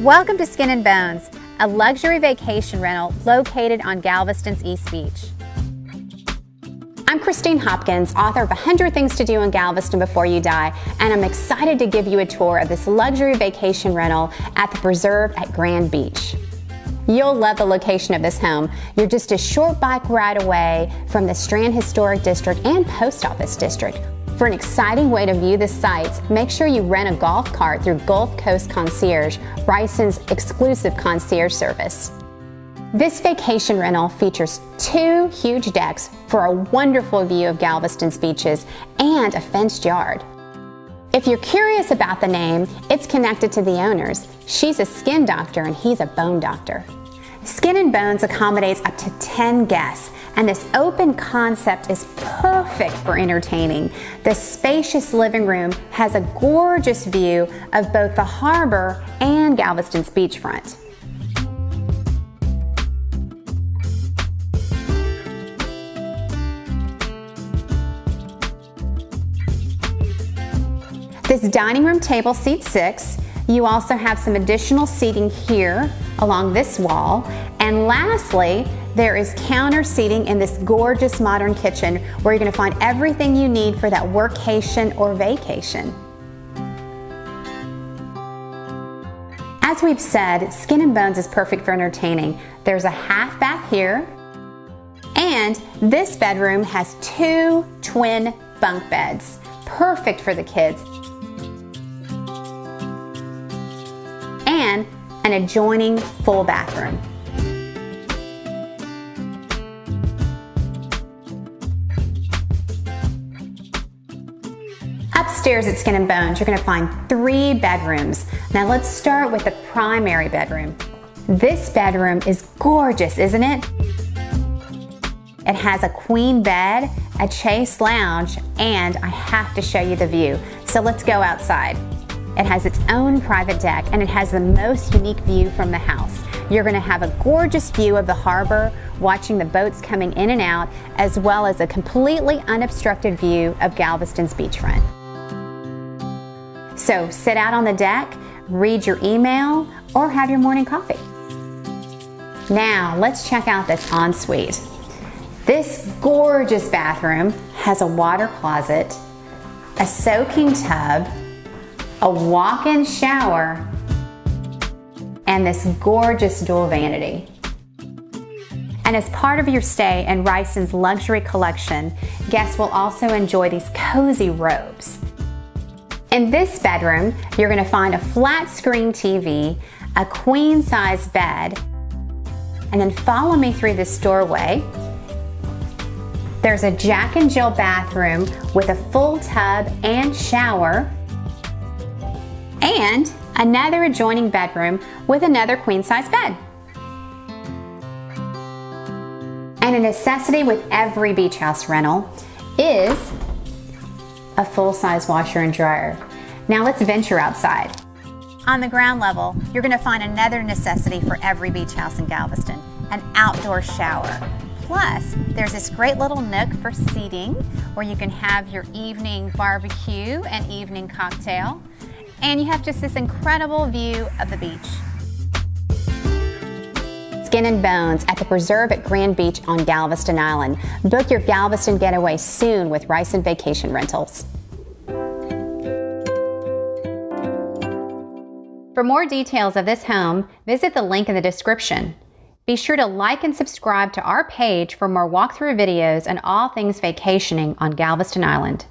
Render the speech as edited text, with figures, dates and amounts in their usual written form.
Welcome to Skin and Bones, a luxury vacation rental located on Galveston's East Beach. I'm Christine Hopkins, author of 100 Things to Do in Galveston Before You Die, and I'm excited to give you a tour of this luxury vacation rental at the Preserve at Grand Beach. You'll love the location of this home. You're just a short bike ride away from the Strand Historic District and Post Office District. For an exciting way to view the sights, make sure you rent a golf cart through Gulf Coast Concierge, Ryson's exclusive concierge service. This vacation rental features 2 huge decks for a wonderful view of Galveston's beaches and a fenced yard. If you're curious about the name, it's connected to the owners. She's a skin doctor and he's a bone doctor. Skin and Bones accommodates up to 10 guests, and this open concept is perfect for entertaining. The spacious living room has a gorgeous view of both the harbor and Galveston's beachfront. This dining room table seats 6. You also have some additional seating here along this wall. And lastly, there is counter seating in this gorgeous modern kitchen where you're going to find everything you need for that workcation or vacation. As we've said, Skin and Bones is perfect for entertaining. There's a half bath here, and this bedroom has 2 twin bunk beds, perfect for the kids, and an adjoining full bathroom. Upstairs at Skin and Bones, you're going to find 3 bedrooms. Now let's start with the primary bedroom. This bedroom is gorgeous, isn't it? It has a queen bed, a chaise lounge, and I have to show you the view. So let's go outside. It has its own private deck, and it has the most unique view from the house. You're going to have a gorgeous view of the harbor, watching the boats coming in and out, as well as a completely unobstructed view of Galveston's beachfront. So sit out on the deck, read your email, or have your morning coffee. Now let's check out this ensuite. This gorgeous bathroom has a water closet, a soaking tub, a walk-in shower, and this gorgeous dual vanity. And as part of your stay in Ryson's luxury collection, guests will also enjoy these cozy robes. In this bedroom, you're going to find a flat screen TV, a queen-size bed, and then follow me through this doorway. There's a Jack and Jill bathroom with a full tub and shower, and another adjoining bedroom with another queen-size bed. And a necessity with every beach house rental is a full-size washer and dryer. Now let's venture outside. On the ground level, you're going to find another necessity for every beach house in Galveston, an outdoor shower. Plus, there's this great little nook for seating where you can have your evening barbecue and evening cocktail. And you have just this incredible view of the beach. Skin and Bones at the Preserve at Grand Beach on Galveston Island. Book your Galveston getaway soon with Ryson Vacation Rentals. For more details of this home, visit the link in the description. Be sure to like and subscribe to our page for more walkthrough videos and all things vacationing on Galveston Island.